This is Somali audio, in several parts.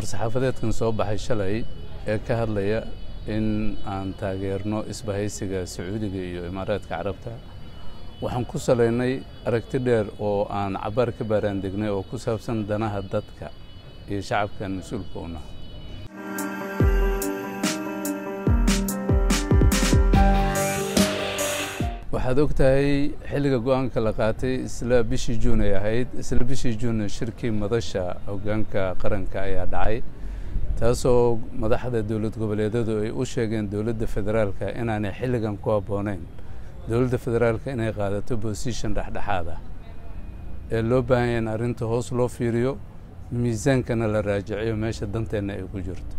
war-saxaafadeedkan soo baxay shalay ee ka hadlaya in aan taageerno isbahaysiga Sacuudiga iyo Imaaraadka Carabta waxaan ku saleynay aragti dheer oo aan cabaar ka baaraandegnay oo ku saabsan danaha dadka iyo shacabka mas'uulka u ah waxaad ogtahay xilliga go'aanka la qaatay isla bishii Juun ay ahayd isla bishii Juun shirkii madasha hoggaanka qaranka ayaa dhacay taasoo madaxda dawlad goboleedyadu ay u sheegeen dawladda federaalka inaanay xilligan ku habboonayn dawladda federaalka inay qaadato position dhexdhexaad ah ee loo baahan yahay in arrinta hoos loo fiiriyo miisaankana la raajiciyo meesha danteena ay ku jirto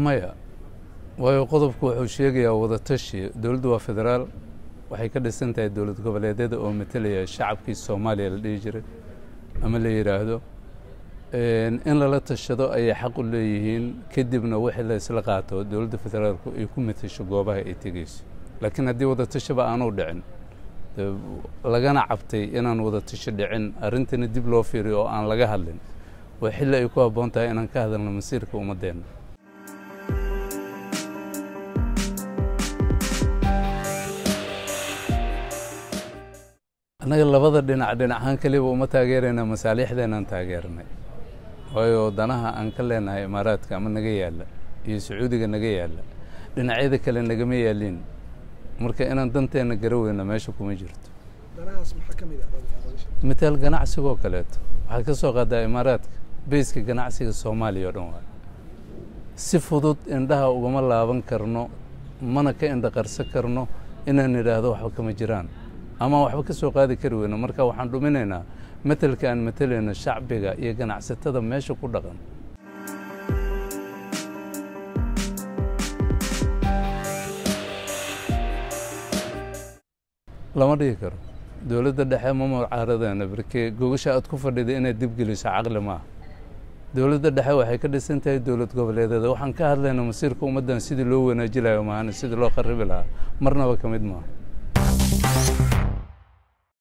maya waayo qodobku wuxuu sheegayaa wada tashi dawladdu waa federaal waxay ka dhisan tahay dawlad goboleedyada oo matalaya shacabkii Soomaaliya la dhihi jiray ama la yiraahdo in lala tashado ay xaq u leeyihiin kadibna wixii la isla qaato dawladda federaalku ay ku matasho goobaha ay tagayso laakiin haddii wada tashiba aanu dhicin lagana cabtay inaan wada tashi dhicin arrintana dib loo fiiriyo oo aan laga hadlin waa xilli ay ku habboon tahay inaan ka hadalno masiirka ummaddeena annaga labada dhinac ahaan kaliya uma taageerayna masaalixdeenaan taageernay waayo danaha aan ka leenahay Imaaraadka ama naga yaala iyo Sacuudiga naga yaala dhinacyada kale nagama yaalin marka inaan danteena garaweyna meesha kuma jirto danahaas maxaa ka mid ah mitaal ganacsiga kaleeto waxa ka soo qaadaa Imaaraadka beeska ganacsiga Soomaaliya oo dhan waa si fudud indhaha ugama laaban karno mana ka indha qarsan karno inaan niraahdo waxba kama jiraan ama waxba ka soo qaadi kari weyno marka waxaan dhuminaynaa matalka aan matalayna shacbiga iyo ganacsatada meesha ku dhaqan lama dhihi karo dawladda dhexe ma mucaaradana barkee gogasha aad ku fadhiday inay dib geliso caqli ma dawladda dhexe waxay ka dhisan tahay dawlad goboleedyada waxaan ka hadlaynaa masiirka ummaddan sidii loo wanaajilayo maahan sidii loo kharibi lahaa marnaba ka mid maaha